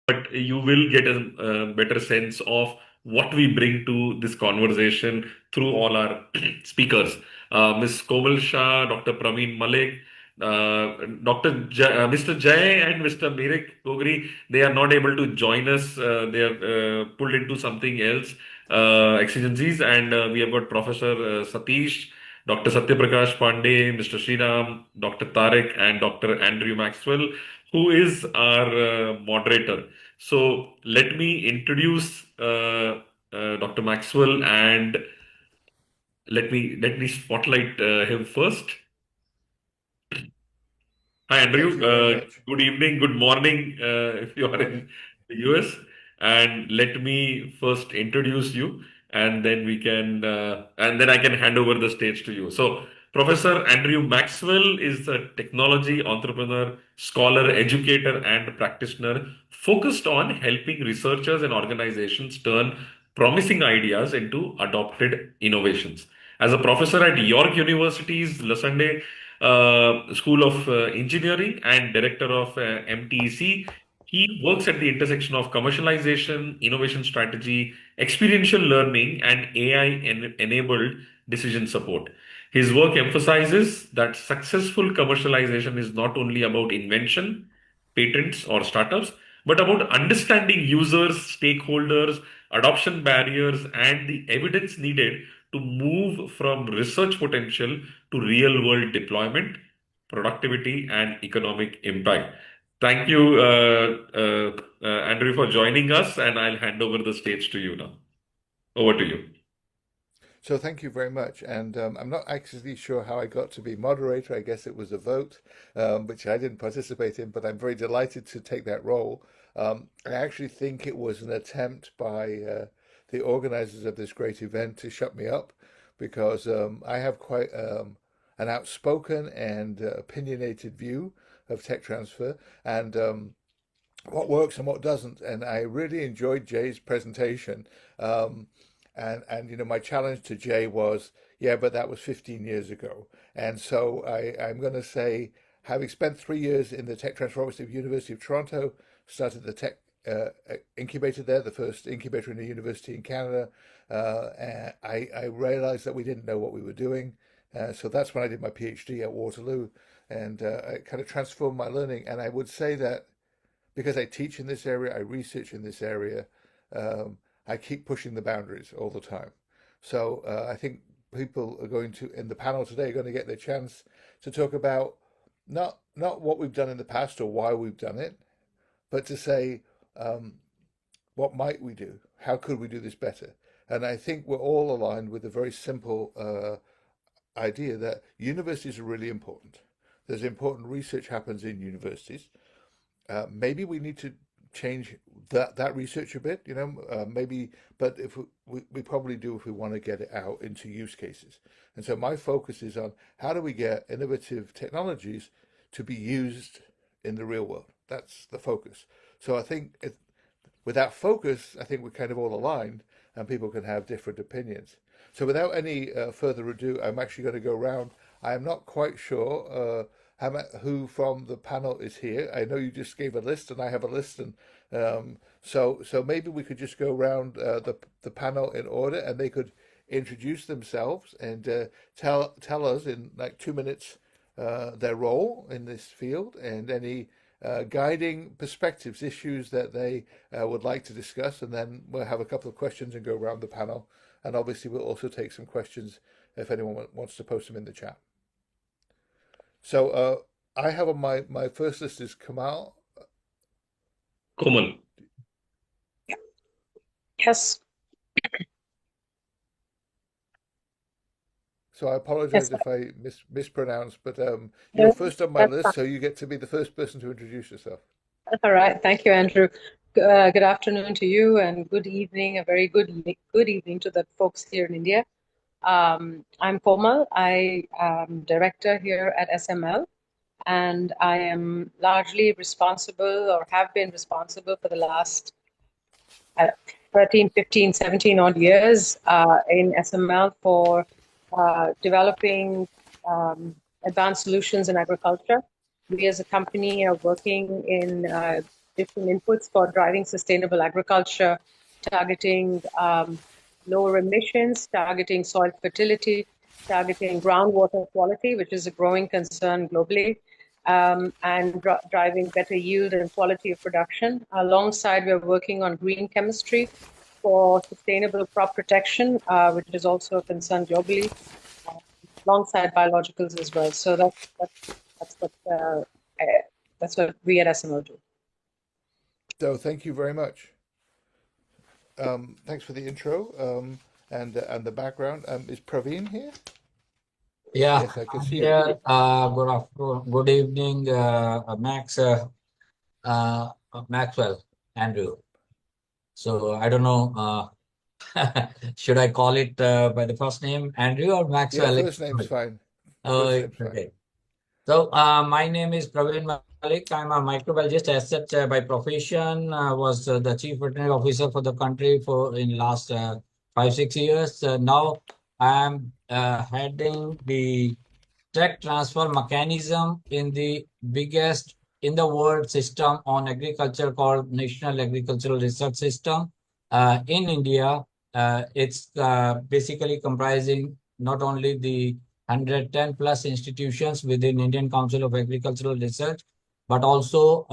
but you will get a better sense of what we bring to this conversation through all our speakers. Ms. Komal Shah, Dr. Praveen Malik, Mr. Jay and Mr. Mirik Gogri, they are not able to join us. They are pulled into something else, exigencies. And we have got Professor Satish, Dr. Satyaprakash Pandey, Mr. Sriram, Dr. Tarek, and Dr. Andrew Maxwell, who is our moderator. So let me introduce Dr. Maxwell and let me spotlight him first. Hi, Andrew. Thank you very much. Good evening, good morning, if you Good are in morning. the US. And let me first introduce you, and then and then I can hand over the stage to you. So, Professor Andrew Maxwell is a technology entrepreneur, scholar, educator, and practitioner focused on helping researchers and organizations turn promising ideas into adopted innovations. As a professor at York University's Lasunday School of Engineering and director of MTEC. He works at the intersection of commercialization, innovation strategy, experiential learning, and AI-enabled decision support. His work emphasizes that successful commercialization is not only about invention, patents, or startups, but about understanding users, stakeholders, adoption barriers, and the evidence needed to move from research potential to real world deployment, productivity, and economic impact. Thank you, Andrew, for joining us, and I'll hand over the stage to you now. Over to you. So thank you very much. And I'm not actually sure how I got to be moderator. I guess it was a vote, which I didn't participate in, but I'm very delighted to take that role. I actually think it was an attempt by the organizers of this great event to shut me up because I have quite an outspoken and opinionated view of tech transfer. And what works and what doesn't. And I really enjoyed Jay's presentation. And my challenge to Jay was, yeah, but that was 15 years ago. And so I'm going to say, having spent 3 years in the tech transfer office of University of Toronto, started the tech incubator there, the first incubator in a university in Canada. And I realized that we didn't know what we were doing. So that's when I did my PhD at Waterloo, and it kind of transformed my learning. And I would say that because I teach in this area, I research in this area, I keep pushing the boundaries all the time. So I think people are going to, in the panel today, are going to get their chance to talk about not what we've done in the past or why we've done it, but to say what might we do? How could we do this better? And I think we're all aligned with a very simple idea that universities are really important. There's important research happens in universities. Maybe we need to change that research a bit, maybe, but if we probably do if we want to get it out into use cases. And so my focus is on how do we get innovative technologies to be used in the real world. That's the focus. So I think with that focus, I think we're kind of all aligned and people can have different opinions. So without any further ado, I'm actually going to go around. I am not quite sure who from the panel is here. I know you just gave a list, and I have a list, and so maybe we could just go around the panel in order, and they could introduce themselves and tell us in like 2 minutes their role in this field and any guiding perspectives, issues that they would like to discuss, and then we'll have a couple of questions and go around the panel. And obviously, we'll also take some questions if anyone wants to post them in the chat. So I have on my first list is Kamal. Komal. Yes. So I apologize Yes. if I mispronounce, but No, you're first on my that's list, fine. so you get to be the first person to introduce yourself. All right. Thank you, Andrew. Good afternoon to you, and good evening. A very good evening to the folks here in India. I'm Komal. I am director here at SML, and I am largely responsible, or have been responsible for the last 13, 15, 17 odd years in SML for developing advanced solutions in agriculture. We as a company are working in different inputs for driving sustainable agriculture, targeting lower emissions, targeting soil fertility, targeting groundwater quality, which is a growing concern globally, and driving better yield and quality of production. Alongside, we're working on green chemistry for sustainable crop protection, which is also a concern globally, alongside biologicals as well. So that's what uh, that's what we at SMO do. So thank you very much. Thanks for the intro and the background. Is Praveen here? Yeah, Yes, I can I'm see you. here. Good afternoon, good evening, Maxwell, Andrew. So I don't know, should I call it by the first name, Andrew or Yeah, Maxwell? first name's fine. Oh, First name's fine. okay. So my name is Praveen Malik. I'm a microbiologist as such by profession. Was the chief veterinary officer for the country for in last 5 6 years. Now I'm heading the tech transfer mechanism in the biggest in the world system on agriculture called National Agricultural Research System in India. It's basically comprising not only the 110 plus institutions within Indian Council of Agricultural Research, but also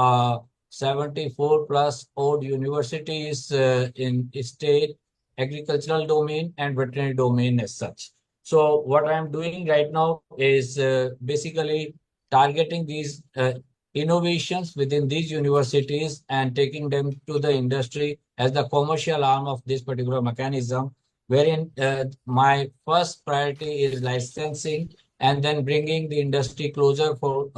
74 plus odd universities in state agricultural domain and veterinary domain as such. So what I'm doing right now is basically targeting these innovations within these universities and taking them to the industry as the commercial arm of this particular mechanism, wherein my first priority is licensing and then bringing the industry closer for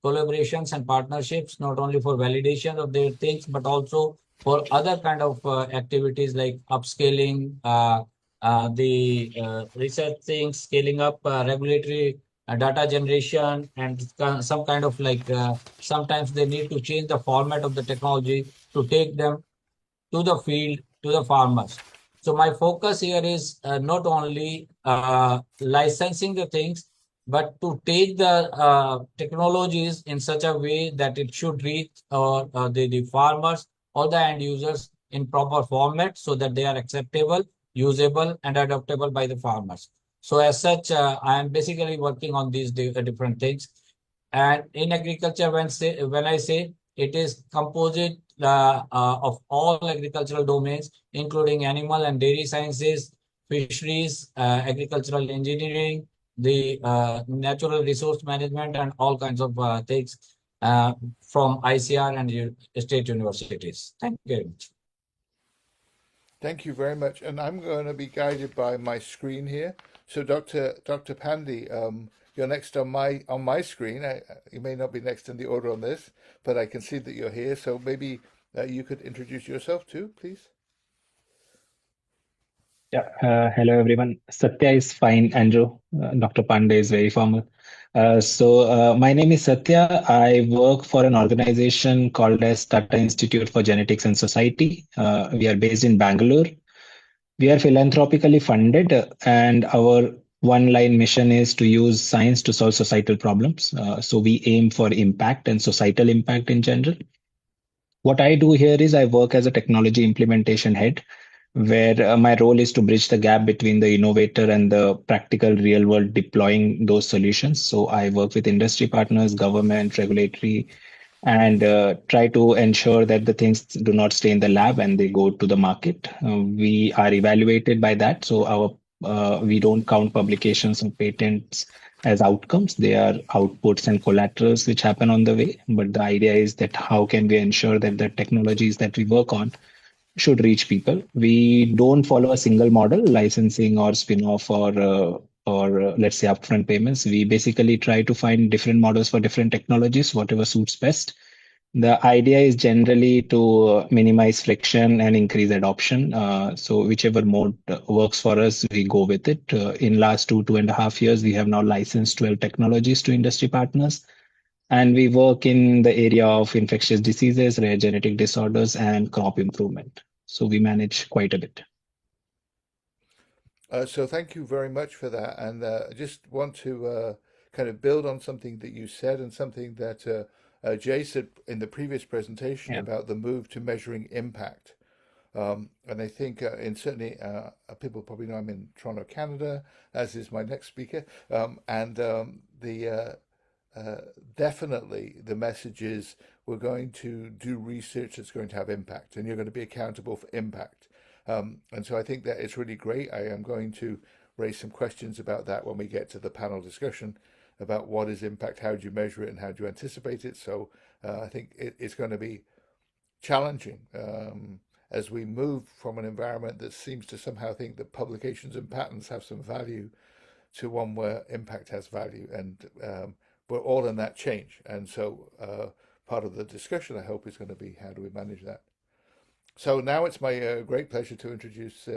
collaborations and partnerships, not only for validation of their things, but also for other kind of activities like upscaling, the research things, scaling up regulatory data generation, and some kind of like sometimes they need to change the format of the technology to take them to the field, to the farmers. So my focus here is not only licensing the things, but to take the technologies in such a way that it should reach the farmers or the end users in proper format so that they are acceptable, usable, and adoptable by the farmers. So as such, I am basically working on these different things. And in agriculture, when I say it is composite of all agricultural domains, including animal and dairy sciences, fisheries, agricultural engineering, the natural resource management, and all kinds of things from ICR and state universities. Thank you very much. Thank you very much. And I'm going to be guided by my screen here. So Dr. Pandey, you're next on my screen. You may not be next in the order on this, but I can see that you're here. So maybe you could introduce yourself too, please. Yeah, hello everyone. Satya is fine, Andrew. Dr. Pandey is very formal. My name is Satya. I work for an organization called as Tata Institute for Genetics and Society. We are based in Bangalore. We are philanthropically funded, and our one-line mission is to use science to solve societal problems. So we aim for impact and societal impact in general. What I do here is I work as a technology implementation head, where my role is to bridge the gap between the innovator and the practical real world deploying those solutions. So I work with industry partners, government, regulatory, and try to ensure that the things do not stay in the lab and they go to the market. We are evaluated by that. So we don't count publications and patents as outcomes. They are outputs and collaterals which happen on the way. But the idea is that how can we ensure that the technologies that we work on should reach people. We don't follow a single model, licensing or spin-off or let's say upfront payments. We basically try to find different models for different technologies, whatever suits best. The idea is generally to minimize friction and increase adoption. So whichever mode works for us, we go with it. In last 2.5 years, we have now licensed 12 technologies to industry partners. And we work in the area of infectious diseases, rare genetic disorders, and crop improvement. So we manage quite a bit. So thank you very much for that. And I just want to kind of build on something that you said and something that Jay said in the previous presentation Yeah. about the move to measuring impact. And I think, and certainly people probably know I'm in Toronto, Canada, as is my next speaker. And the definitely the message is we're going to do research that's going to have impact, and you're going to be accountable for impact. And so I think that it's really great. I am going to raise some questions about that when we get to the panel discussion about what is impact, how do you measure it, and how do you anticipate it. So I think it's going to be challenging as we move from an environment that seems to somehow think that publications and patents have some value to one where impact has value. And we're all in that change. And so part of the discussion, I hope, is going to be how do we manage that. So now it's my great pleasure to introduce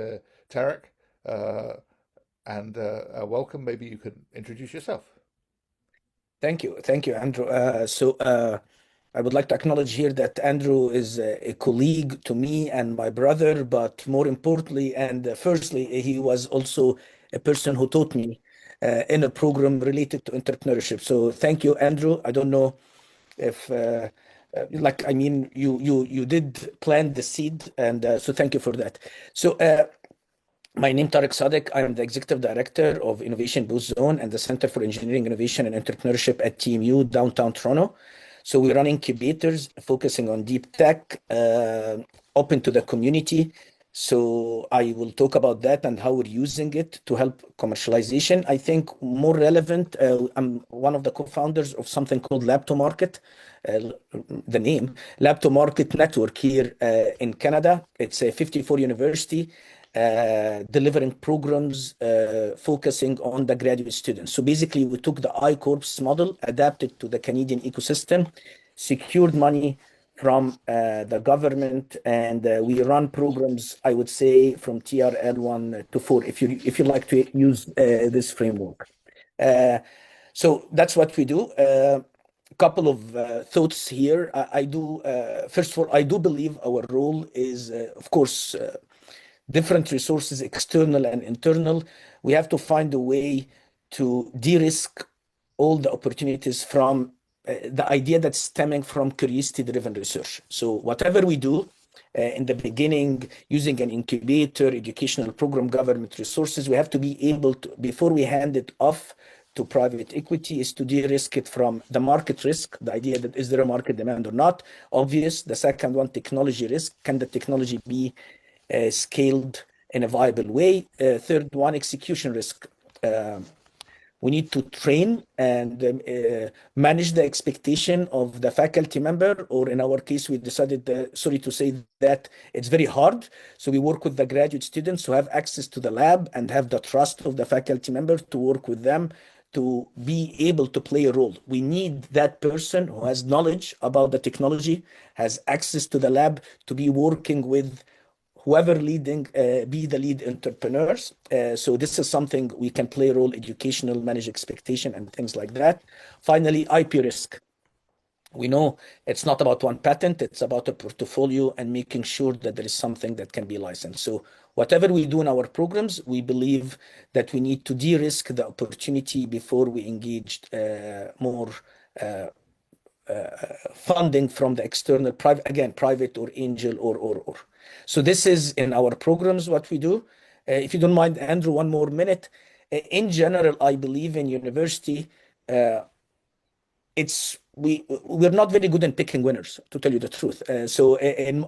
Tarek. And welcome. Maybe you could introduce yourself. Thank you, Andrew. I would like to acknowledge here that Andrew is a colleague to me and my brother, but more importantly and firstly, he was also a person who taught me in a program related to entrepreneurship. So thank you, Andrew. I don't know if, you did plant the seed, and so thank you for that. So my name is Tarek Sadek. I am the Executive Director of Innovation Booth Zone and the Center for Engineering, Innovation and Entrepreneurship at TMU, downtown Toronto. So we run incubators focusing on deep tech, open to the community. So I will talk about that and how we're using it to help commercialization. I think more relevant, I'm one of the co-founders of something called Lab to Market, the name, Lab to Market Network here in Canada. It's a 54 university delivering programs focusing on the graduate students. So basically, we took the I-Corps model, adapted to the Canadian ecosystem, secured money from the government, and we run programs, I would say, from TRL 1 to 4, if you like to use this framework. So that's what we do. Couple of thoughts here. First of all, I do believe our role is, of course, different resources, external and internal. We have to find a way to de-risk all the opportunities from the idea that's stemming from curiosity-driven research. So whatever we do in the beginning, using an incubator, educational program, government resources, we have to be able to, before we hand it off to private equity, is to de-risk it from the market risk, the idea that is there a market demand or not, obvious. The second one, technology risk. Can the technology be scaled in a viable way? Third one, execution risk. We need to train and manage the expectation of the faculty member, or in our case, we decided, sorry to say that it's very hard. So we work with the graduate students who have access to the lab and have the trust of the faculty member to work with them to be able to play a role. We need that person who has knowledge about the technology, has access to the lab, to be working with whoever leading, be the lead entrepreneurs. So this is something we can play a role, educational, manage expectation and things like that. Finally, IP risk. We know it's not about one patent, it's about a portfolio and making sure that there is something that can be licensed. So whatever we do in our programs, we believe that we need to de-risk the opportunity before we engage more funding from the external, private or angel or. So this is in our programs what we do. If you don't mind, Andrew, one more minute. In general, I believe in university, we're not very good in picking winners, to tell you the truth. So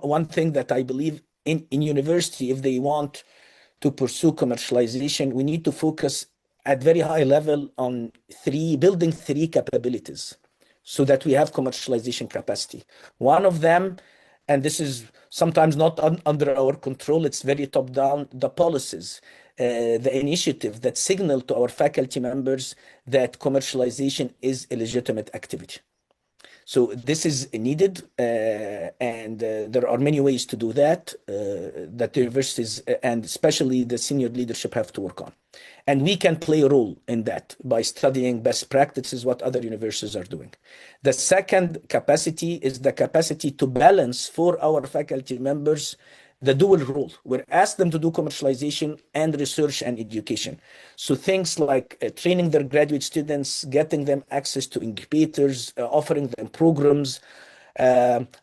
one thing that I believe in university, if they want to pursue commercialization, we need to focus at very high level on building three capabilities, so that we have commercialization capacity. One of them, and this is sometimes not under our control, it's very top down, the policies, the initiative that signal to our faculty members that commercialization is a legitimate activity. So this is needed, and there are many ways to do that, that the universities and especially the senior leadership have to work on. And we can play a role in that by studying best practices, what other universities are doing. The second capacity is the capacity to balance for our faculty members the dual role. We're asked them to do commercialization and research and education. So things like training their graduate students, getting them access to incubators, offering them programs,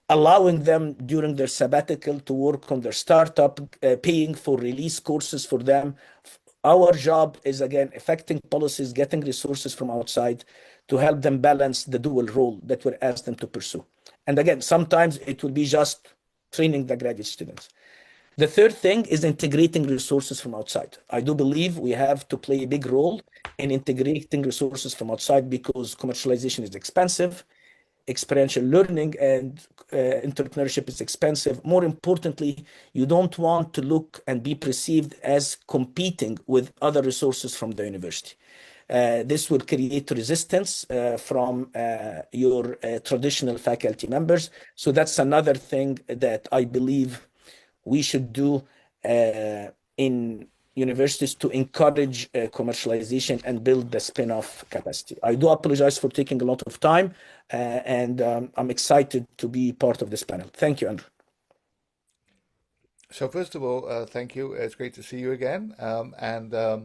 allowing them during their sabbatical to work on their startup, paying for release courses for them. Our job is, again, affecting policies, getting resources from outside to help them balance the dual role that we're asked them to pursue. And again, sometimes it will be just training the graduate students. The third thing is integrating resources from outside. I do believe we have to play a big role in integrating resources from outside because commercialization is expensive, experiential learning and entrepreneurship is expensive. More importantly, you don't want to look and be perceived as competing with other resources from the university. This will create resistance from your traditional faculty members. So that's another thing that I believe we should do in universities to encourage commercialization and build the spin-off capacity. I do apologize for taking a lot of time, and I'm excited to be part of this panel. Thank you, Andrew. So first of all, thank you. It's great to see you again, and uh,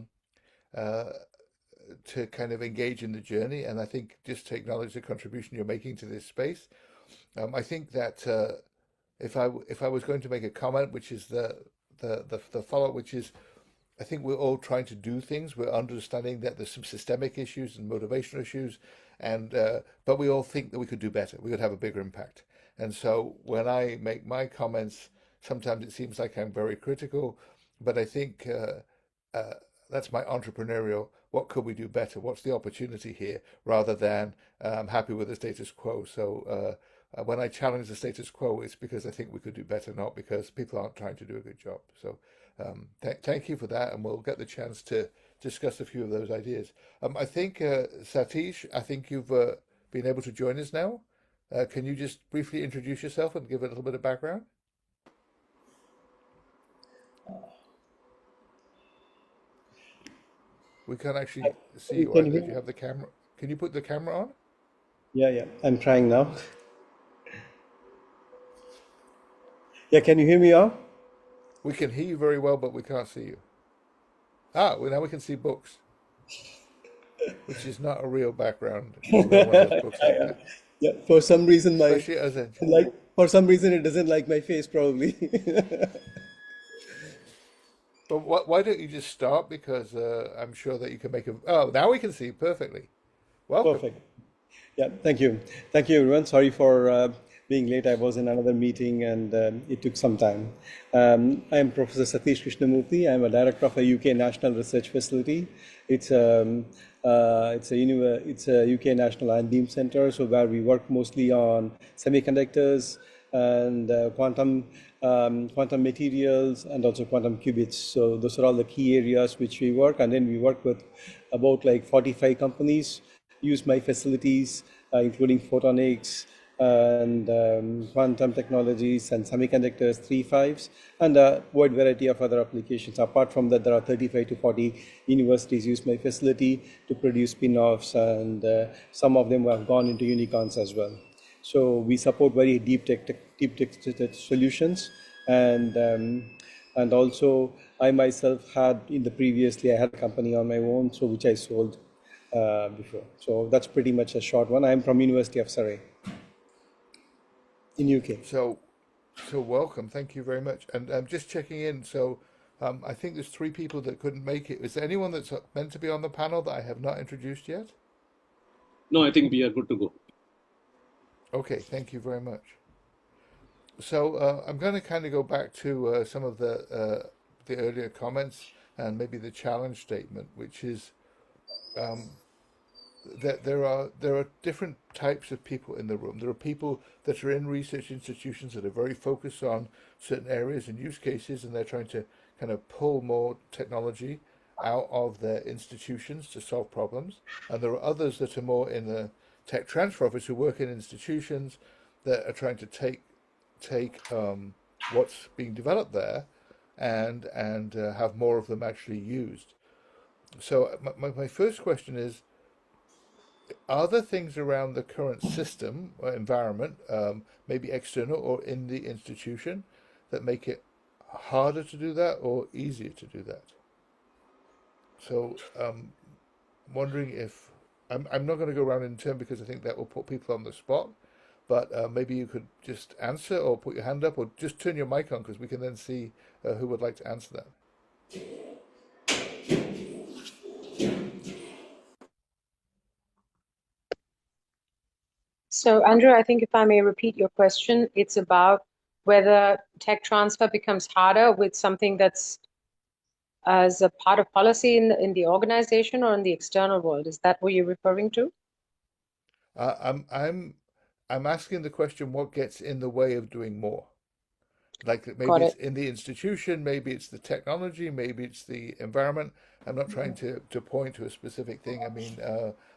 to kind of engage in the journey. And I think just to acknowledge the contribution you're making to this space. I think that if I was going to make a comment, which is the follow-up, which is I think we're all trying to do things. We're understanding that there's some systemic issues and motivational issues, and but we all think that we could do better. We could have a bigger impact. And so when I make my comments, sometimes it seems like I'm very critical, but I think that's my entrepreneurial. What could we do better? What's the opportunity here? Rather than I'm happy with the status quo. So when I challenge the status quo, it's because I think we could do better, not because people aren't trying to do a good job. So thank you for that, and we'll get the chance to discuss a few of those ideas. I think Satish, I think you've been able to join us now. Can you just briefly introduce yourself and give a little bit of background? We can't actually see you Can you either. hear If you me? have the camera, can you put the camera on? Yeah, I'm trying now. Yeah, can you hear me now? We can hear you very well, but we can't see you. Well, now we can see books, which is not a real background. You know, one of those books like that. Yeah, for some reason Especially as a for some reason it doesn't like my face probably. But why don't you just start? Because I'm sure that you can make a. Oh, now we can see perfectly. Welcome. Perfect. Yeah, thank you. Thank you, everyone. Sorry for being late. I was in another meeting and it took some time. I am Professor Sateesh Krishnamurthy. I'm a director of a UK National Research Facility. It's a UK National Ion Beam Center, so where we work mostly on semiconductors and quantum materials and also quantum qubits. So those are all the key areas which we work. And then we work with about like 45 companies use my facilities, including photonics and quantum technologies and semiconductors, 3.5s, and a wide variety of other applications. Apart from that, there are 35 to 40 universities use my facility to produce spin-offs, and some of them have gone into unicorns as well. So we support very deep tech solutions, and also I myself had previously I had a company on my own, so which I sold before. So that's pretty much a short one. I'm from University of Surrey in UK. So welcome. Thank you very much. And I'm just checking in. So I think there's three people that couldn't make it. Is there anyone that's meant to be on the panel that I have not introduced yet? No, I think we are good to go. Okay, thank you very much. So I'm going to kind of go back to some of the earlier comments and maybe the challenge statement, which is that there are different types of people in the room. There are people that are in research institutions that are very focused on certain areas and use cases, and they're trying to kind of pull more technology out of their institutions to solve problems. And there are others that are more in the tech transfer office who work in institutions that are trying to take what's being developed there and have more of them actually used. So my first question is, are there things around the current system or environment, maybe external or in the institution, that make it harder to do that or easier to do that? So wondering if I'm not going to go around in turn because I think that will put people on the spot. But maybe you could just answer or put your hand up or just turn your mic on because we can then see who would like to answer that. So, Andrew, I think if I may repeat your question, it's about whether tech transfer becomes harder with something that's as a part of policy in the organization or in the external world. Is that what you're referring to? I'm asking the question: what gets in the way of doing more? Like Got maybe it's it. in the institution, maybe it's the technology, maybe it's the environment. I'm not trying to point to a specific thing. I mean,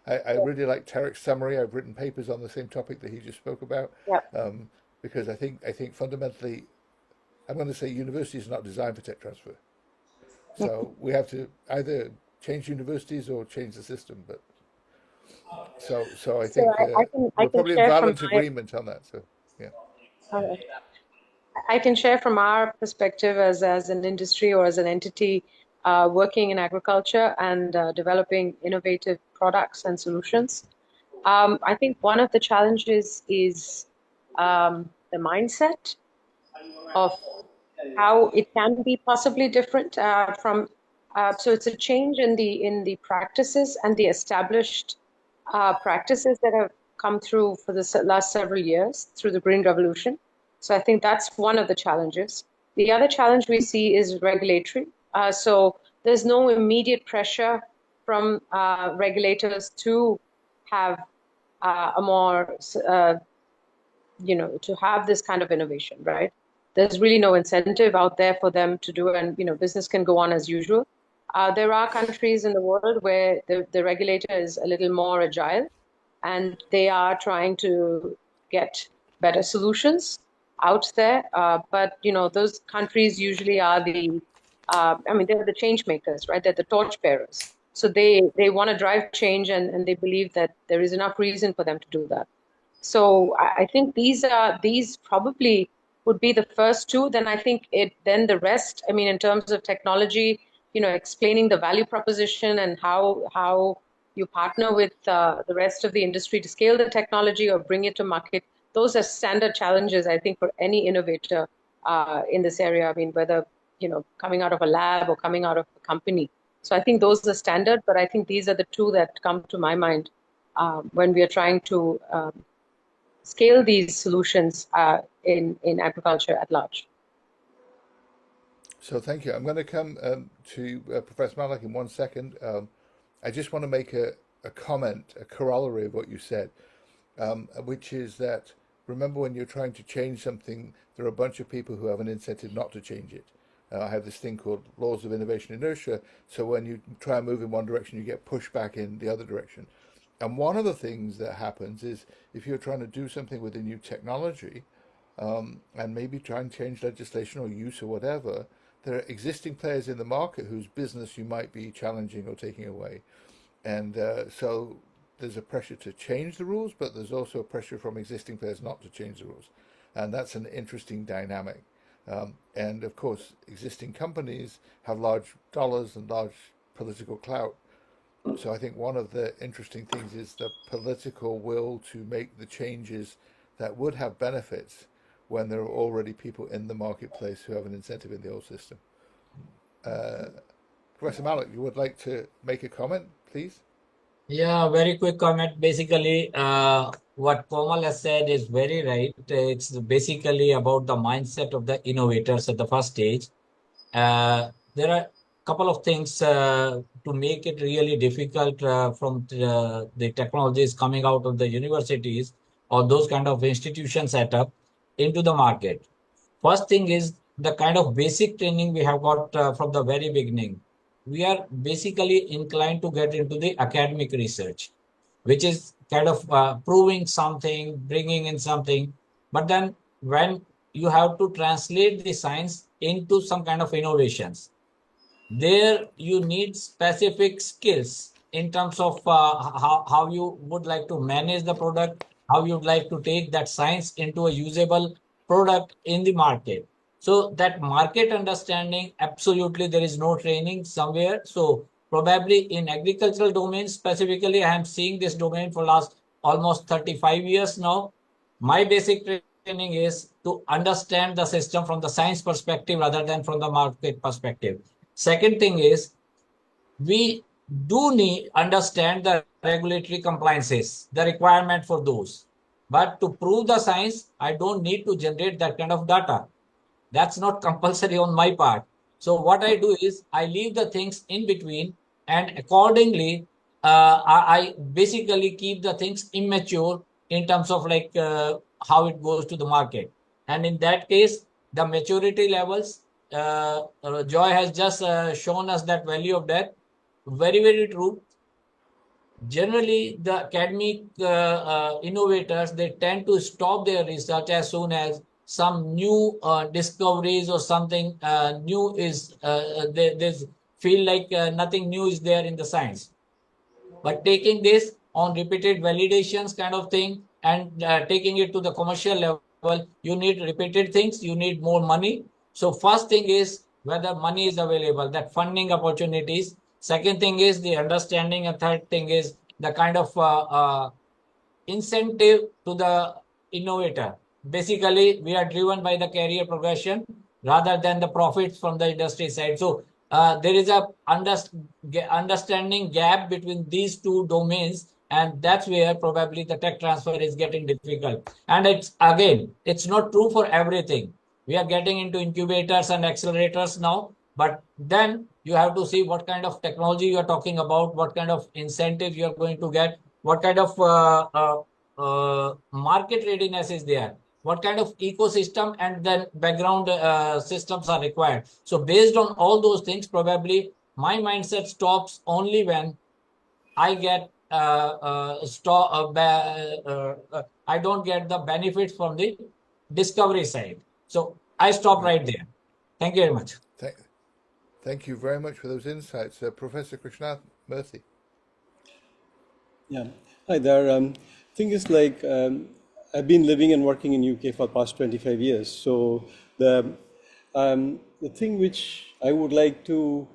I really like Tarek's summary. I've written papers on the same topic that he just spoke about, Yeah. because I think fundamentally, I'm going to say universities are not designed for tech transfer. So we have to either change universities or change the system. But so I So think I we're can probably in share from violent my agreement on that. So yeah. uh, I can share from our perspective as an industry or as an entity working in agriculture and developing innovative products and solutions. I think one of the challenges is the mindset of how it can be possibly different from. So it's a change in the practices and the established practices that have come through for the last several years through the Green Revolution. So I think that's one of the challenges. The other challenge we see is regulatory. So there's no immediate pressure from regulators to have a more to have this kind of innovation, right? There's really no incentive out there for them to do, and business can go on as usual. There are countries in the world where the regulator is a little more agile, and they are trying to get better solutions out there. But those countries usually are they're the change makers, right? They're the torch bearers. So they want to drive change, and they believe that there is enough reason for them to do that. So I think these probably would be the first two. Then I think then the rest. I mean, in terms of technology, explaining the value proposition and how you partner with the rest of the industry to scale the technology or bring it to market. Those are standard challenges, I think, for any innovator in this area. I mean, whether coming out of a lab or coming out of a company. So I think those are standard, but I think these are the two that come to my mind when we are trying to scale these solutions in agriculture at large. So thank you. I'm going to come to Professor Malik in 1 second. I just want to make a comment, a corollary of what you said, which is that remember when you're trying to change something, there are a bunch of people who have an incentive not to change it. I have this thing called laws of innovation inertia. So when you try and move in one direction, you get pushed back in the other direction. And one of the things that happens is if you're trying to do something with a new technology, and maybe try and change legislation or use or whatever, there are existing players in the market whose business you might be challenging or taking away. And so there's a pressure to change the rules, but there's also a pressure from existing players not to change the rules. And that's an interesting dynamic. And of course, existing companies have large dollars and large political clout. So I think one of the interesting things is the political will to make the changes that would have benefits when there are already people in the marketplace who have an incentive in the old system. Professor Malik, you would like to make a comment, please? Yeah, very quick comment. Basically, what Komal has said is very right. It's basically about the mindset of the innovators at the first stage. There are a couple of things to make it really difficult from the technologies coming out of the universities or those kind of institution setup into the market. First thing is the kind of basic training we have got from the very beginning. We are basically inclined to get into the academic research, which is kind of proving something, bringing in something. But then when you have to translate the science into some kind of innovations, there you need specific skills in terms of how you would like to manage the product, how you'd like to take that science into a usable product in the market. So that market understanding, absolutely there is no training somewhere. So probably in agricultural domain specifically, I am seeing this domain for last almost 35 years now. My basic training is to understand the system from the science perspective rather than from the market perspective. Second thing is we do need understand the regulatory compliances, the requirement for those. But to prove the science, I don't need to generate that kind of data. That's not compulsory on my part. So what I do is I leave the things in between, and accordingly, I basically keep the things immature in terms of like how it goes to the market. And in that case, the maturity levels, Joy has just shown us that value of that. Very, very true. Generally, the academic innovators, they tend to stop their research as soon as some new discoveries or something new is, they feel like nothing new is there in the science. But taking this on repeated validations kind of thing and taking it to the commercial level, you need repeated things, you need more money. So first thing is whether money is available, that funding opportunities. Second thing is the understanding, and third thing is the kind of incentive to the innovator. Basically, we are driven by the career progression rather than the profits from the industry side. So there is a understanding gap between these two domains, and that's where probably the tech transfer is getting difficult. And it's not true for everything. We are getting into incubators and accelerators now, but then you have to see what kind of technology you are talking about, what kind of incentives you are going to get, what kind of market readiness is there, what kind of ecosystem and then background systems are required. So based on all those things, probably my mindset stops only when I get I don't get the benefits from the discovery side. So I stop right there. Thank you very much. Thank you very much for those insights. Professor Krishnamurthy. Yeah. Hi there. Thing is like I've been living and working in UK for the past 25 years. So the thing which I would like to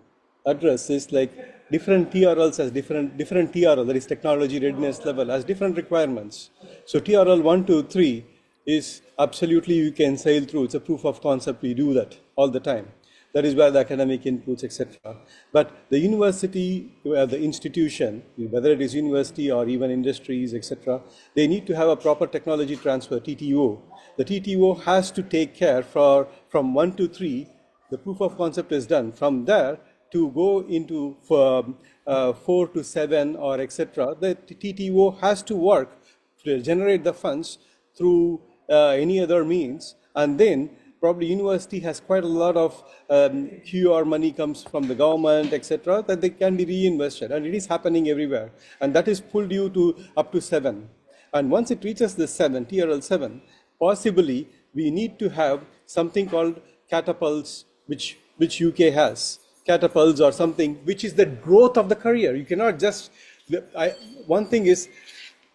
address is like different TRLs as different TRL, that is technology readiness level, has different requirements. So TRL 1, 2, 3 is absolutely you can sail through. It's a proof of concept. We do that all the time. That is where the academic inputs, etc. But the university, the institution, whether it is university or even industries, etc., they need to have a proper technology transfer, TTO. The TTO has to take care from 1 to 3, the proof of concept is done. From there to go into 4 to 7 or etc., the TTO has to work to generate the funds through any other means, and then probably university has quite a lot of QR money comes from the government, etc., that they can be reinvested, and it is happening everywhere, and that is pulled you to up to 7. And once it reaches the 7, TRL 7, possibly we need to have something called catapults, which UK has. Catapults or something, which is the growth of the career. You cannot just, one thing is,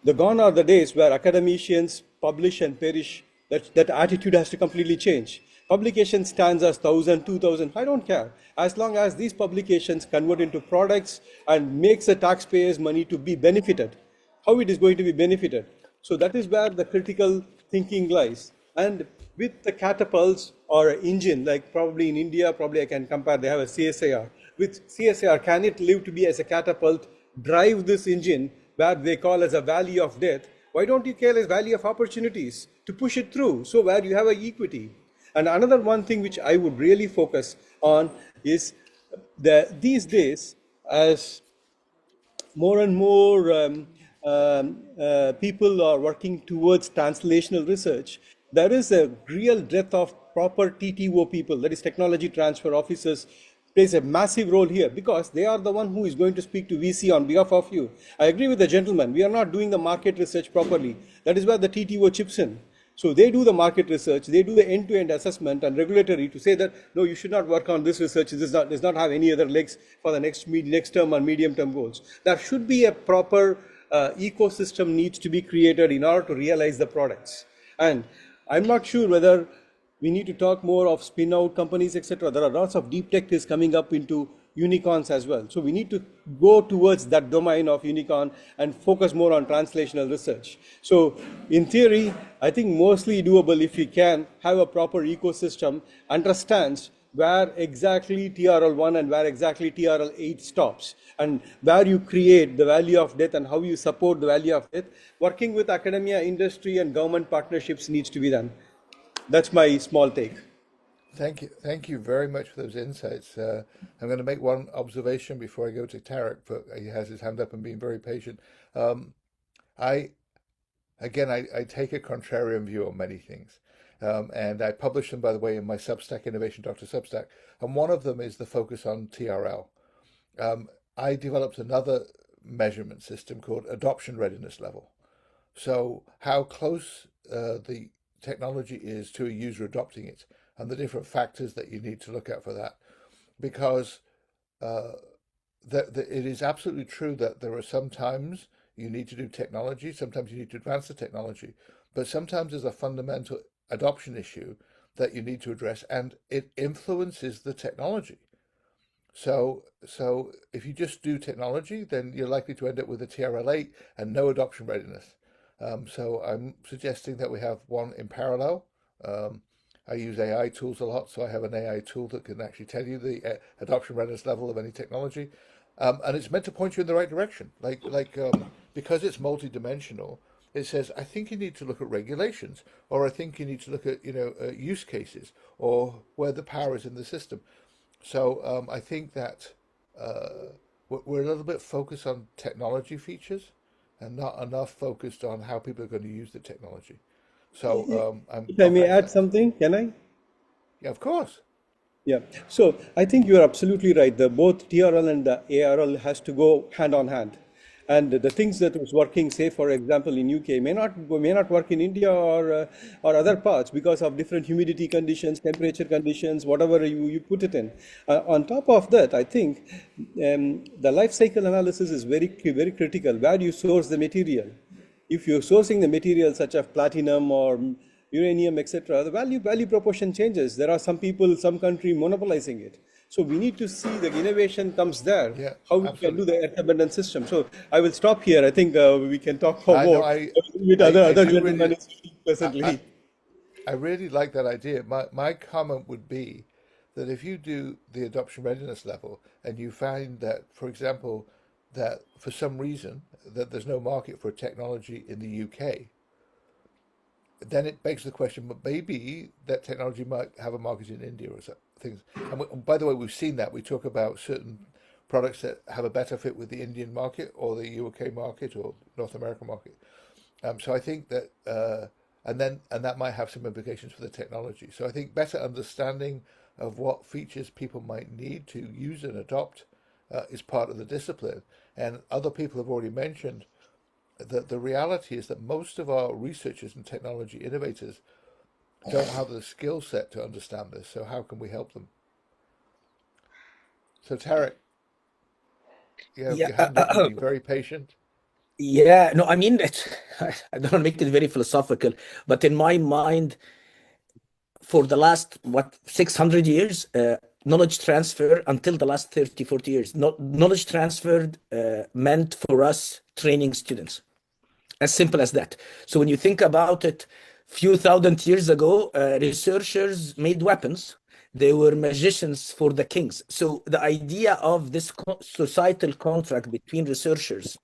the gone are the days where academicians publish and perish. That attitude has to completely change. Publication stands as 1,000, 2,000, I don't care. As long as these publications convert into products and makes the taxpayers' money to be benefited, how it is going to be benefited. So that is where the critical thinking lies. And with the catapults or engine, like probably in India, probably I can compare, they have a CSIR. With CSIR, can it live to be as a catapult, drive this engine where they call as a valley of death? Why don't you call as valley of opportunities to push it through? So where you have a equity. And another one thing which I would really focus on is that these days, as more and more people are working towards translational research, there is a real dearth of proper TTO people, that is technology transfer officers, plays a massive role here because they are the one who is going to speak to VC on behalf of you. I agree with the gentleman, we are not doing the market research properly. That is where the TTO chips in. So they do the market research, they do the end-to-end assessment and regulatory to say that, no, you should not work on this research, this does not have any other legs for the next term and medium-term goals. There should be a proper ecosystem needs to be created in order to realize the products. And I'm not sure whether We need to talk more of spin out companies, etc. There are lots of deep tech is coming up into unicorns as well. So we need to go towards that domain of unicorn and focus more on translational research. So in theory, I think mostly doable if we can have a proper ecosystem, understands where exactly TRL1 and where exactly TRL8 stops, and where you create the value of death and how you support the value of death. Working with academia, industry, and government partnerships needs to be done. That's my small take. Thank you. Thank you very much for those insights. I'm going to make one observation before I go to Tarek, but he has his hand up and being very patient. I I take a contrarian view on many things. And I publish them, by the way, in my Substack, Innovation Doctor Substack. And one of them is the focus on TRL. I developed another measurement system called adoption readiness level. So how close the technology is to a user adopting it and the different factors that you need to look at for that. Because it is absolutely true that there are some times you need to do technology, sometimes you need to advance the technology, but sometimes there's a fundamental adoption issue that you need to address, and it influences the technology. So if you just do technology, then you're likely to end up with a TRL8 and no adoption readiness. So I'm suggesting that we have one in parallel. I use AI tools a lot, so I have an AI tool that can actually tell you the adoption readiness level of any technology, and it's meant to point you in the right direction. Because it's multidimensional, it says, I think you need to look at regulations, or I think you need to look at use cases, or where the power is in the system. So I think that we're a little bit focused on technology features and not enough focused on how people are going to use the technology. So If I may add something, can I? Yeah, of course. Yeah. So I think you are absolutely right. The both TRL and the ARL has to go hand on hand. And the things that was working, say for example in UK, may not work in India or other parts because of different humidity conditions, temperature conditions, whatever you put it in. On top of that, I think the life cycle analysis is very critical. Where do you source the material? If you're sourcing the material such as platinum or uranium, etc., the value proportion changes. There are some people, some country monopolizing it. So we need to see the innovation comes there, Yeah, how we can do the earth abundant system. So I will stop here. I think we can talk more with other gentlemen really, presently. I really like that idea. My comment would be that if you do the adoption readiness level and you find that, for example, that for some reason that there's no market for technology in the UK, then it begs the question, but maybe that technology might have a market in India or things. And by the way, we've seen that. We talk about certain products that have a better fit with the Indian market or the UK market or North American market. So I think that, and that might have some implications for the technology. So I think better understanding of what features people might need to use and adopt is part of the discipline. And other people have already mentioned that the reality is that most of our researchers and technology innovators don't have the skill set to understand this. So how can we help them? So Tarek, you have your hand up, you've been very patient. Yeah, no, I mean, I don't want to make it very philosophical, but in my mind, for the last, 600 years, knowledge transfer until the last 30, 40 years, knowledge transferred meant for us training students. As simple as that. So when you think about it, few thousand years ago, researchers made weapons. They were magicians for the kings. So the idea of this societal contract between researchers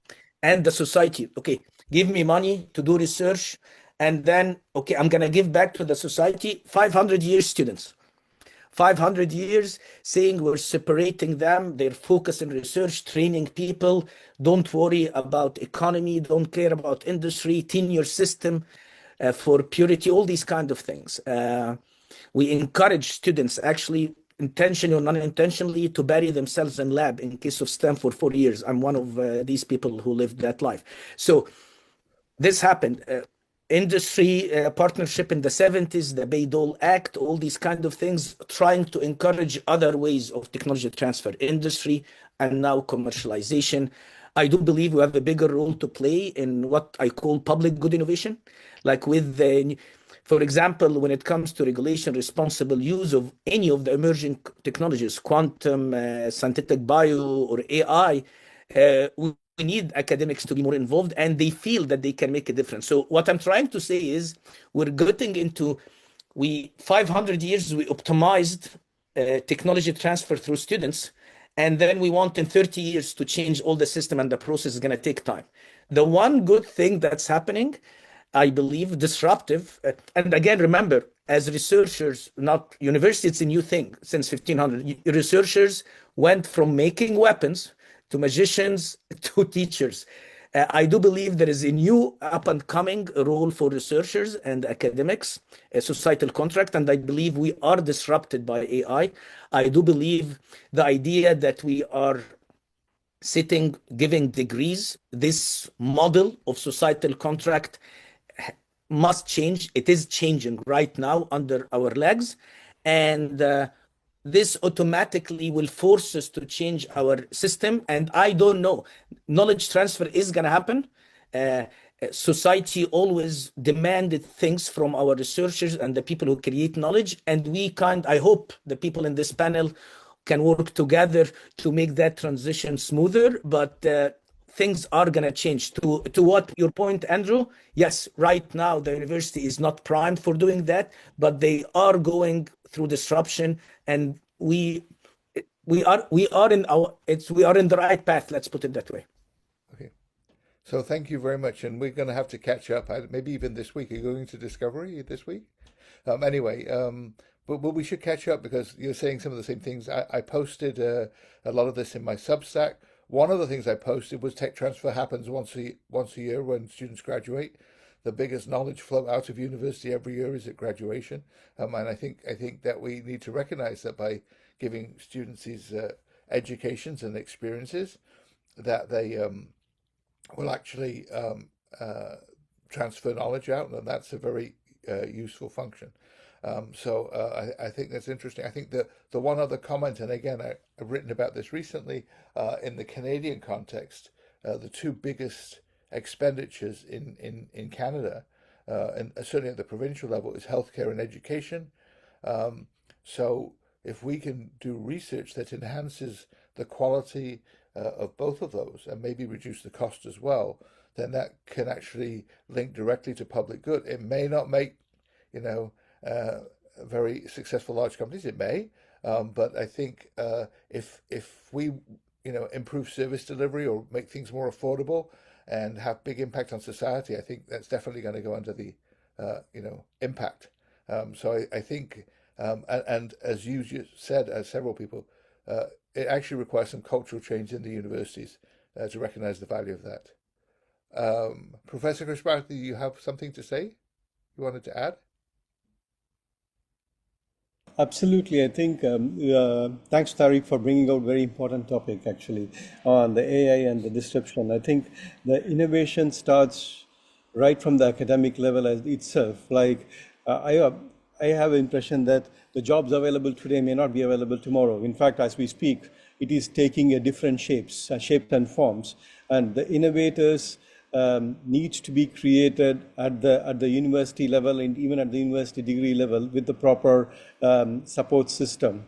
and the society, okay, give me money to do research, and then, okay, I'm going to give back to the society 500 years students. 500 years saying we're separating them, their focus in research, training people, don't worry about economy, don't care about industry, tenure system for purity, all these kind of things. We encourage students, actually intentionally or non-intentionally, to bury themselves in lab in case of STEM for 4 years. I'm one of these people who lived that life. So this happened. Industry partnership in the 70s, the Bayh-Dole Act, all these kind of things, trying to encourage other ways of technology transfer, industry, and now commercialization. I do believe we have a bigger role to play in what I call public good innovation, like with the For example, when it comes to regulation, responsible use of any of the emerging technologies, quantum, synthetic bio, or AI, we need academics to be more involved, and they feel that they can make a difference. So what I'm trying to say is we're getting into, 500 years, we optimized technology transfer through students, and then we want in 30 years to change all the system, and the process is going to take time. The one good thing that's happening, I believe, disruptive, and again, remember, as researchers, not university, it's a new thing since 1500. Researchers went from making weapons to magicians to teachers. I do believe there is a new up and coming role for researchers and academics, a societal contract, and I believe we are disrupted by AI. I do believe the idea that we are sitting giving degrees, this model of societal contract must change. It is changing right now under our legs, and this automatically will force us to change our system. And I don't know, knowledge transfer is going to happen. Society always demanded things from our researchers and the people who create knowledge, and I hope the people in this panel can work together to make that transition smoother. But things are going to change. To what your point, Andrew? Yes, right now the university is not primed for doing that, but they are going through disruption, and we are in the right path. Let's put it that way. Okay. So thank you very much, and we're going to have to catch up. Maybe even this week. Are you going to Discovery this week? Anyway, but we should catch up because you're saying some of the same things. I posted a lot of this in my Substack. One of the things I posted was tech transfer happens once a year when students graduate. The biggest knowledge flow out of university every year is at graduation, and I think that we need to recognize that by giving students these educations and experiences, that they will actually transfer knowledge out, and that's a very useful function. I think that's interesting. I think the one other comment, and again, I've written about this recently, in the Canadian context, the two biggest expenditures in Canada, and certainly at the provincial level, is healthcare and education. So if we can do research that enhances the quality of both of those and maybe reduce the cost as well, then that can actually link directly to public good. It may not make, very successful large companies. It may, but I think if we improve service delivery or make things more affordable and have big impact on society, I think that's definitely going to go under the impact. So I think, and as you said, as several people, it actually requires some cultural change in the universities to recognize the value of that. Professor Krishnamurthy, do you have something to say? You wanted to add? Absolutely. I think thanks, Tariq, for bringing out very important topic actually on the AI and the disruption. I think the innovation starts right from the academic level as itself. Like I have an impression that the jobs available today may not be available tomorrow. In fact, as we speak, it is taking a different shapes and forms, and the innovators needs to be created at the university level and even at the university degree level with the proper support system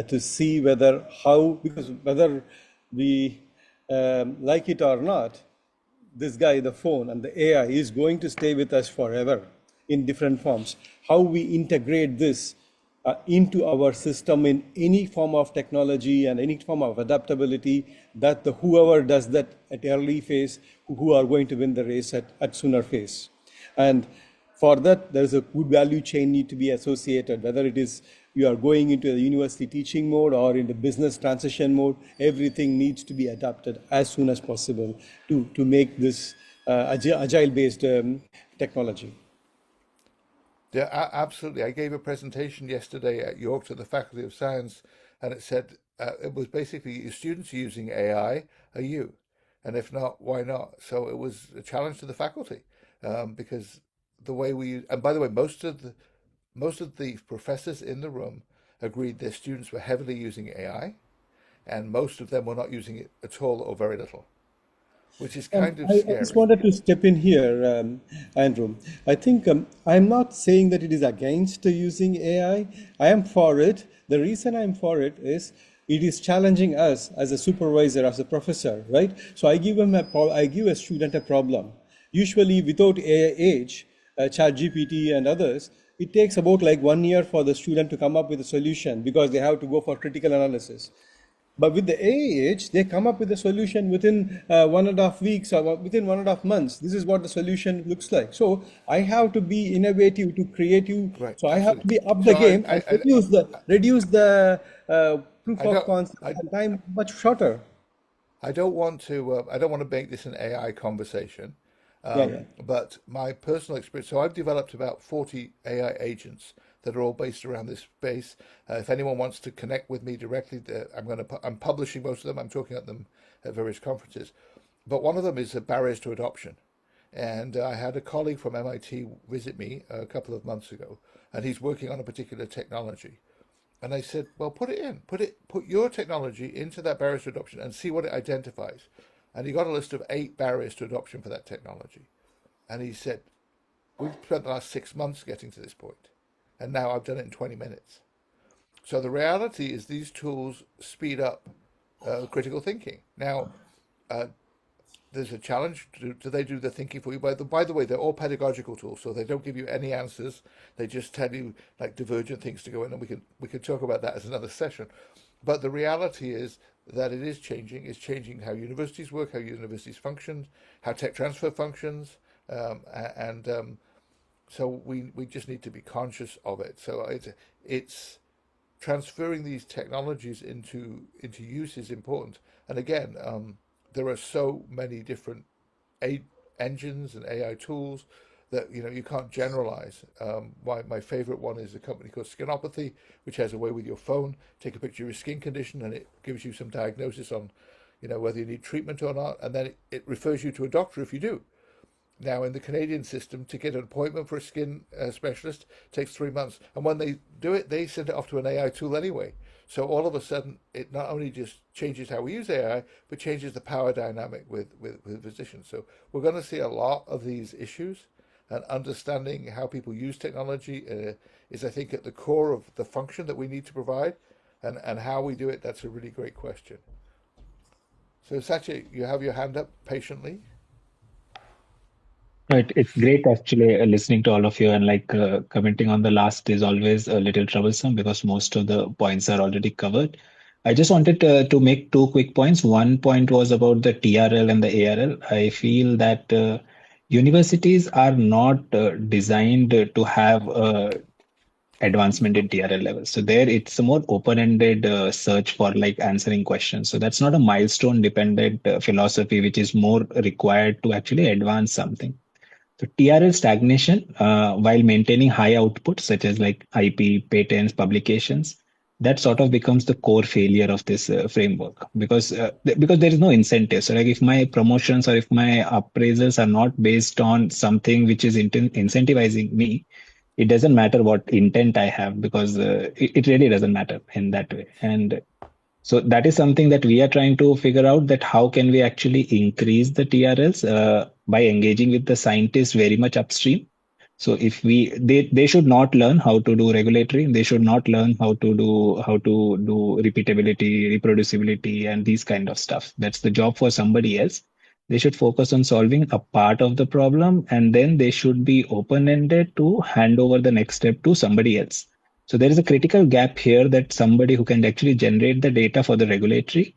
to see because whether we like it or not, this guy, the phone and the AI is going to stay with us forever in different forms. How we integrate this into our system in any form of technology and any form of adaptability, that whoever does that at early phase, who are going to win the race at sooner phase. And for that, there's a good value chain need to be associated, whether it is you are going into the university teaching mode or in the business transition mode. Everything needs to be adapted as soon as possible to make this agile-based technology. Yeah, absolutely. I gave a presentation yesterday at York to the Faculty of Science, and it said it was basically, your students using AI, are you? And if not, why not? So it was a challenge to the faculty because the way we use, and by the way, most of the professors in the room agreed their students were heavily using AI, and most of them were not using it at all or very little. which is kind of I just scary. wanted to step in here, Andrew. I think I'm not saying that it is against using AI. I am for it. The reason I'm for it is challenging us as a supervisor, as a professor, right? So I give a student a problem. Usually, without AI age, ChatGPT and others, it takes about like 1 year for the student to come up with a solution because they have to go for critical analysis. But with the AAH, they come up with a solution within 1.5 weeks or within 1.5 months. This is what the solution looks like. So I have to be innovative to creative. Right, So I have to absolutely. be up the So game and reduce the proof I of don't, concept I, and time much shorter. I don't want to make this an AI conversation, Yeah, yeah. but my personal experience. So I've developed about 40 AI agents that are all based around this space. If anyone wants to connect with me directly, I'm publishing most of them. I'm talking at them at various conferences, but one of them is barriers to adoption. And I had a colleague from MIT visit me a couple of months ago, and he's working on a particular technology. And I said, well, put your technology into that barriers to adoption and see what it identifies. And he got a list of 8 barriers to adoption for that technology. And he said, we've spent the last 6 months getting to this point, and now I've done it in 20 minutes. So the reality is these tools speed up critical thinking. Now, uh, there's a challenge. Do they do the thinking for you? By the way, they're all pedagogical tools, so they don't give you any answers. They just tell you like divergent things to go in, and we can talk about that as another session. But the reality is that it is changing. It's changing how universities work, how universities function, how tech transfer functions, and so we just need to be conscious of it. So it's transferring these technologies into use is important. And again, there are so many different a engines and AI tools that you can't generalize. My favorite one is a company called Skinopathy, which has a way with your phone, take a picture of your skin condition, and it gives you some diagnosis on, whether you need treatment or not, and then it refers you to a doctor if you do. Now, in the Canadian system, to get an appointment for a skin specialist takes 3 months. And when they do it, they send it off to an AI tool anyway. So all of a sudden, it not only just changes how we use AI, but changes the power dynamic with physicians. So we're going to see a lot of these issues, and understanding how people use technology is, I think, at the core of the function that we need to provide, and how we do it. That's a really great question. So Satya, you have your hand up patiently. It's great actually listening to all of you, and like commenting on the last is always a little troublesome because most of the points are already covered. I just wanted to make 2 quick points. One point was about the TRL and the ARL. I feel that universities are not designed to have advancement in TRL levels. So there it's a more open-ended search for like answering questions. So that's not a milestone dependent philosophy, which is more required to actually advance something. So TRL stagnation, while maintaining high output, such as like IP, patents, publications, that sort of becomes the core failure of this framework because there is no incentive. So like if my promotions or if my appraisals are not based on something which is incentivizing me, it doesn't matter what intent I have because it really doesn't matter in that way. And so that is something that we are trying to figure out, that how can we actually increase the TRLs by engaging with the scientists very much upstream. So if they should not learn how to do regulatory, they should not learn how to do repeatability, reproducibility, and these kind of stuff. That's the job for somebody else. They should focus on solving a part of the problem, and then they should be open-ended to hand over the next step to somebody else. So there is a critical gap here, that somebody who can actually generate the data for the regulatory,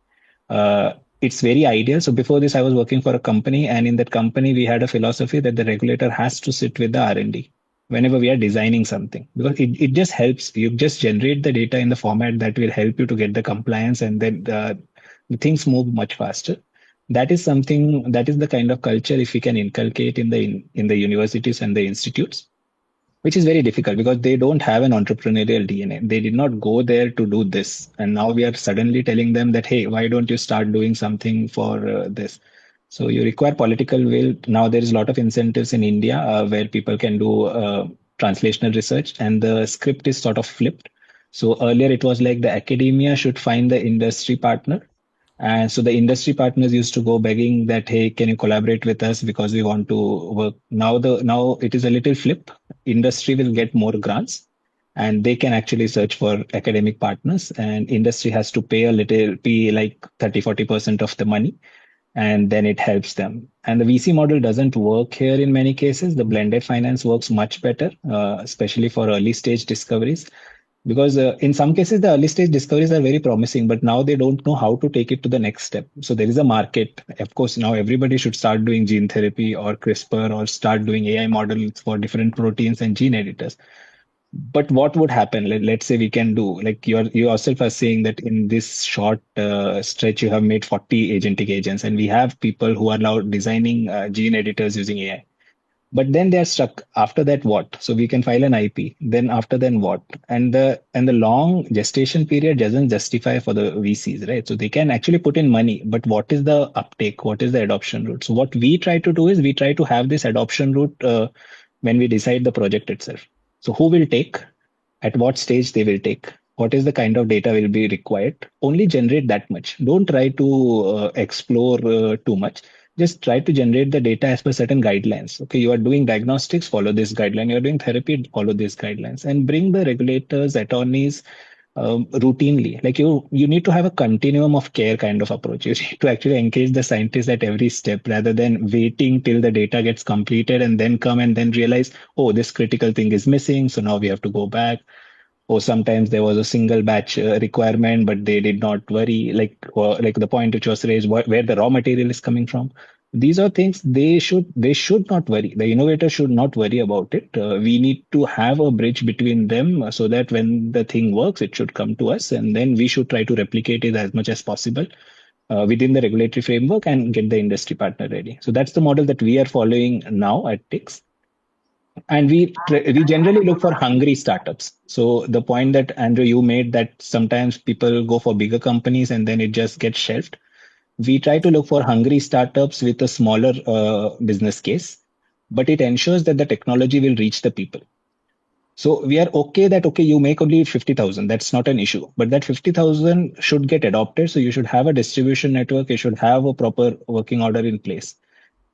it's very ideal. So before this, I was working for a company, and in that company, we had a philosophy that the regulator has to sit with the R&D whenever we are designing something, because it just helps. You just generate the data in the format that will help you to get the compliance, and then the things move much faster. That is something, that is the kind of culture if we can inculcate in the universities and the institutes, which is very difficult because they don't have an entrepreneurial DNA. They did not go there to do this. And now we are suddenly telling them that, hey, why don't you start doing something for this? So you require political will. Now there is a lot of incentives in India where people can do translational research, and the script is sort of flipped. So earlier it was like the academia should find the industry partner, And so the industry partners used to go begging that, hey, can you collaborate with us because we want to work. Now it is a little flip. Industry will get more grants and they can actually search for academic partners, and industry has to pay like 30-40% of the money, and then it helps them. And the VC model doesn't work here in many cases. The blended finance works much better, especially for early stage discoveries, because in some cases the early stage discoveries are very promising, but now they don't know how to take it to the next step. So there is a market. Of course, now everybody should start doing gene therapy or CRISPR or start doing AI models for different proteins and gene editors. But what would happen? Let's say we can do, like you yourself are saying that in this short stretch you have made 40 agentic agents, and we have people who are now designing gene editors using AI. But then they are stuck. After that, what? So we can file an IP. Then after then what? And the long gestation period doesn't justify for the VCs, right? So they can actually put in money, but what is the uptake? What is the adoption route? So what we try to do is we try to have this adoption route when we decide the project itself. So who will take? At what stage they will take? What is the kind of data will be required? Only generate that much. Don't try to explore too much. Just try to generate the data as per certain guidelines. Okay, you are doing diagnostics, follow this guideline. You are doing therapy, follow these guidelines, and bring the regulators, attorneys routinely. Like you need to have a continuum of care kind of approach. You need to actually engage the scientists at every step rather than waiting till the data gets completed and then come and then realize, oh, this critical thing is missing, so now we have to go back. Or sometimes there was a single batch requirement, but they did not worry, like the point which was raised, where the raw material is coming from. These are things they should not worry. The innovator should not worry about it. We need to have a bridge between them so that when the thing works, it should come to us, and then we should try to replicate it as much as possible within the regulatory framework and get the industry partner ready. So that's the model that we are following now at TIX. And we generally look for hungry startups. So the point that Andrew you made, that sometimes people go for bigger companies and then it just gets shelved. We try to look for hungry startups with a smaller business case, but it ensures that the technology will reach the people. So we are okay that, okay, you make only 50,000. That's not an issue, but that 50,000 should get adopted. So you should have a distribution network. You should have a proper working order in place.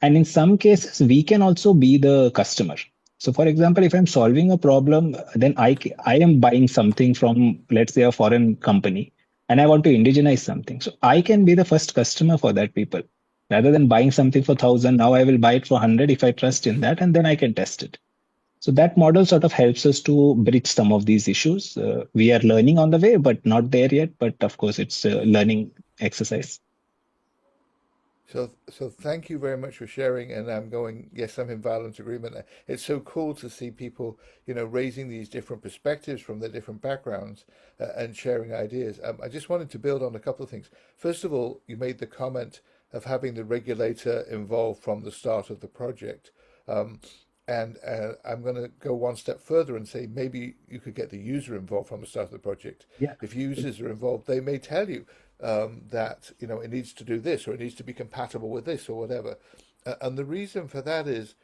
And in some cases, we can also be the customer. So for example, if I'm solving a problem, then I am buying something from, let's say, a foreign company, and I want to indigenize something. So I can be the first customer for that people. Rather than buying something for 1,000, now I will buy it for 100 if I trust in that, and then I can test it. So that model sort of helps us to bridge some of these issues. We are learning on the way, but not there yet. But of course, it's a learning exercise. So thank you very much for sharing. And I'm going, yes, I'm in violent agreement. It's so cool to see people, raising these different perspectives from their different backgrounds and sharing ideas. I just wanted to build on a couple of things. First of all, you made the comment of having the regulator involved from the start of the project. Um, and I'm going to go one step further and say maybe you could get the user involved from the start of the project. Yeah. If users are involved, they may tell you that it needs to do this or it needs to be compatible with this or whatever. And the reason for that is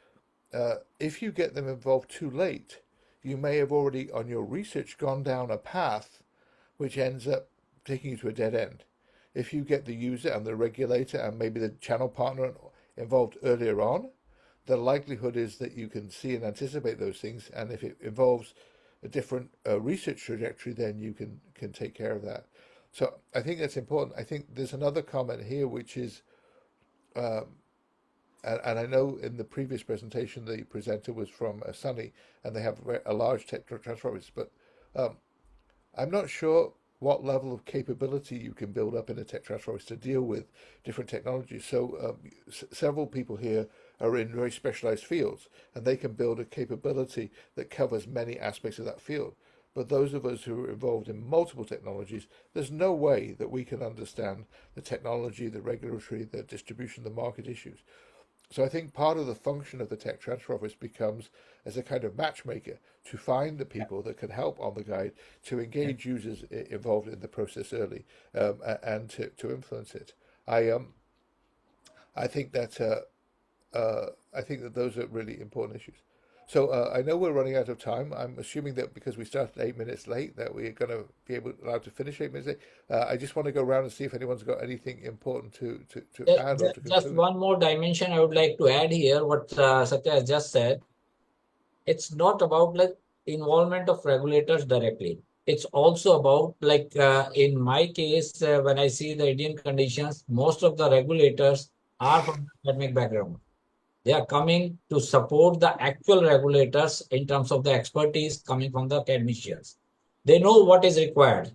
if you get them involved too late, you may have already on your research gone down a path which ends up taking you to a dead end. If you get the user and the regulator and maybe the channel partner involved earlier on, the likelihood is that you can see and anticipate those things. And if it involves a different research trajectory, then you can take care of that. So I think that's important. I think there's another comment here, which is, and I know in the previous presentation the presenter was from Sunny, and they have a large tech transfer office, but um, I'm not sure what level of capability you can build up in a tech transfer office to deal with different technologies. So several people here are in very specialized fields, and they can build a capability that covers many aspects of that field. But those of us who are involved in multiple technologies, there's no way that we can understand the technology, the regulatory, the distribution, the market issues. So I think part of the function of the tech transfer office becomes as a kind of matchmaker to find the people that can help on the guide, to engage users involved in the process early, and to influence it. I think that I think that those are really important issues. I know we're running out of time. I'm assuming that because we started 8 minutes late, that we're going to be allowed to finish 8 minutes late. I just want to go around and see if anyone's got anything important to add or to Just conclude. one more dimension I would like to add here, what Satya has just said. It's not about like involvement of regulators directly. It's also about like in my case, when I see the Indian conditions, most of the regulators are from academic background. They are coming to support the actual regulators in terms of the expertise coming from the academicians. They know what is required,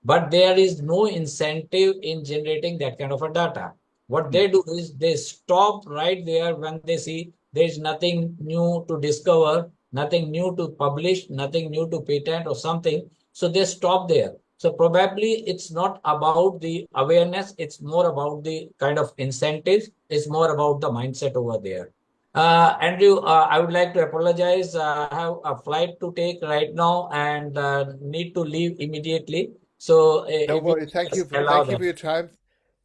but there is no incentive in generating that kind of a data. What they do is they stop right there when they see there is nothing new to discover, nothing new to publish, nothing new to patent or something. So they stop there. So probably it's not about the awareness, it's more about the kind of incentives, it's more about the mindset over there. Andrew, I would like to apologize. I have a flight to take right now and need to leave immediately. So No if you worries. Thank you just allow for that. your time.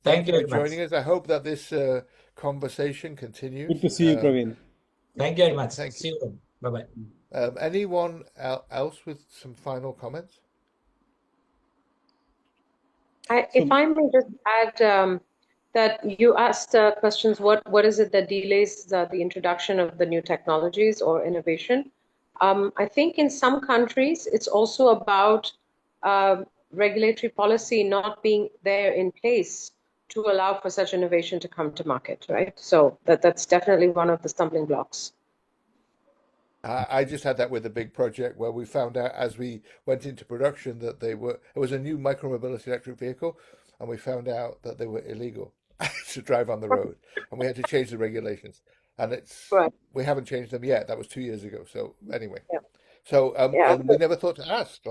Thank Thank you you for very much. joining us. I hope that this conversation continues. Good to see you, Praveen. Thank you very much. Thank See you. Bye-bye. Anyone else with some final comments? If I may just add that you asked questions, what is it that delays the introduction of the new technologies or innovation? I think in some countries, it's also about regulatory policy not being there in place to allow for such innovation to come to market, right? So that's definitely one of the stumbling blocks. I just had that with a big project where we found out as we went into production that it was a new micromobility electric vehicle, and we found out that they were illegal to drive on the road, and we had to change the regulations. And Right. we haven't changed them yet. That was 2 years ago. So anyway, Yeah. and we Yeah. never thought to ask.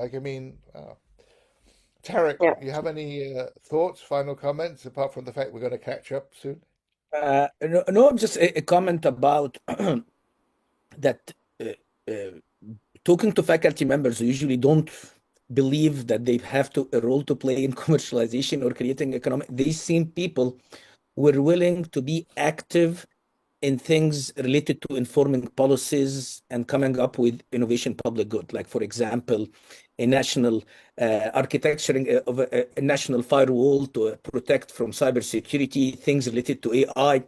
Tarek, Yeah. you have any thoughts, final comments, apart from the fact we're going to catch up soon? No, just a comment about that. Talking to faculty members who usually don't believe that they have a role to play in commercialization or creating economic, they seem people who are willing to be active in things related to informing policies and coming up with innovation public good. Like, for example, a national architecturing of a national firewall to protect from cybersecurity, things related to AI.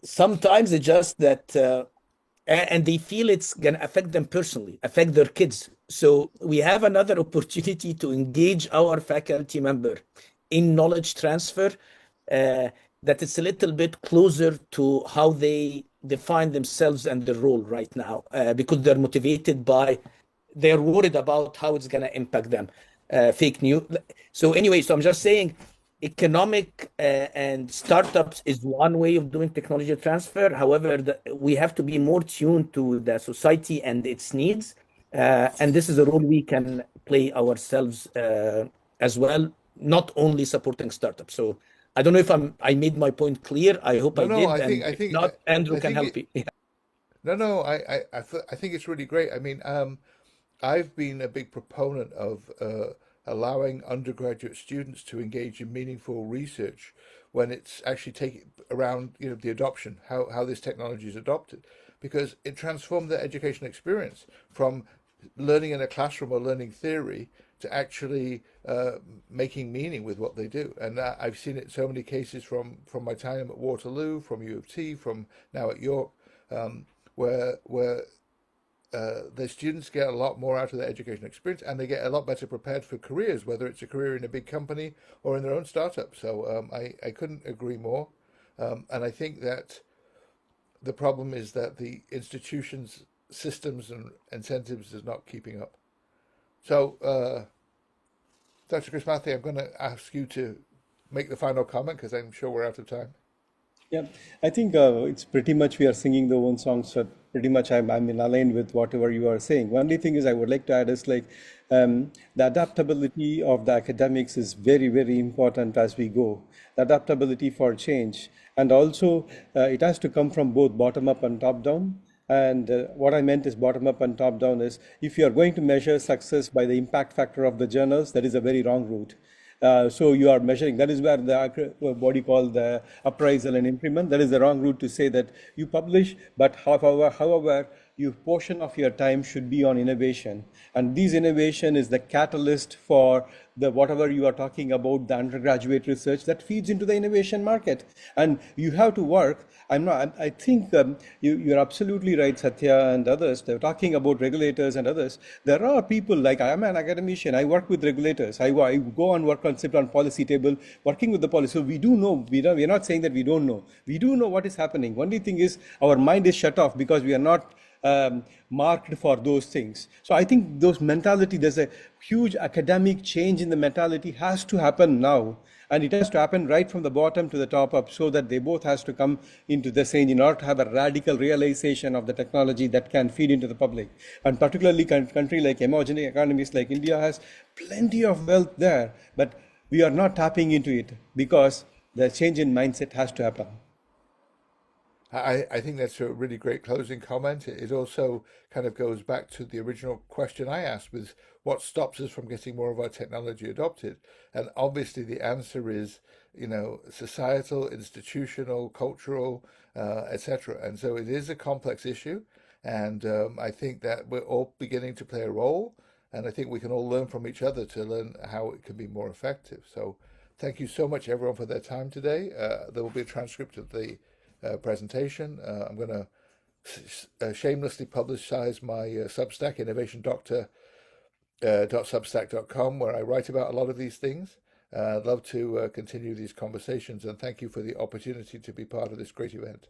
Sometimes it's just that, and they feel it's going to affect them personally, affect their kids. So we have another opportunity to engage our faculty member in knowledge transfer that is a little bit closer to how they define themselves and their role right now, because they're motivated by, they're worried about how it's going to impact them. Fake news. So anyway, I'm just saying, economic and startups is one way of doing technology transfer. However, we have to be more tuned to the society and its needs. And this is a role we can play ourselves as well, not only supporting startups. So I don't know if I made my point clear. I hope I did. And if not, Andrew can help you. No, I think it's really great. I mean, I've been a big proponent of allowing undergraduate students to engage in meaningful research when it's actually taking around, the adoption, how this technology is adopted, because it transformed their education experience from learning in a classroom or learning theory to actually making meaning with what they do. And I've seen it in so many cases from my time at Waterloo, from U of T, from now at York, where the students get a lot more out of their education experience, and they get a lot better prepared for careers, whether it's a career in a big company or in their own startup. So I couldn't agree more. And I think that the problem is that the institutions, systems, and incentives is not keeping up. So, Dr. Krishnamurthy, I'm going to ask you to make the final comment because I'm sure we're out of time. Yeah, I think it's pretty much we are singing the own songs. So pretty much I'm in line with whatever you are saying. Only thing is I would like to add is like the adaptability of the academics is very, very important as we go. The adaptability for change. And also it has to come from both bottom up and top down. And what I meant is bottom up and top down is if you are going to measure success by the impact factor of the journals, that is a very wrong route. So you are measuring. That is where what you call the appraisal and implement. That is the wrong route to say that you publish, but however, your portion of your time should be on innovation. And this innovation is the catalyst for the whatever you are talking about, the undergraduate research that feeds into the innovation market. And you have to work. I think you're absolutely right, Satya and others. They're talking about regulators and others. There are people like I am an academician. I work with regulators. I go and work on sit on policy table, working with the policy. So we do know. We're not saying that we don't know. We do know what is happening. Only thing is our mind is shut off because we are not marked for those things. So I think those mentality, there's a huge academic change in the mentality has to happen now. And it has to happen right from the bottom to the top up so that they both has to come into the same in order to have a radical realization of the technology that can feed into the public. And particularly country like emerging economies like India has plenty of wealth there, but we are not tapping into it because the change in mindset has to happen. I think that's a really great closing comment. It also kind of goes back to the original question I asked with what stops us from getting more of our technology adopted? And obviously the answer is, societal, institutional, cultural, etc. And so it is a complex issue. And I think that we're all beginning to play a role. And I think we can all learn from each other to learn how it can be more effective. So thank you so much, everyone, for their time today. There will be a transcript of the presentation. I'm going to shamelessly publicize my Substack, innovationdoctor.substack.com, where I write about a lot of these things. I'd love to continue these conversations, and thank you for the opportunity to be part of this great event.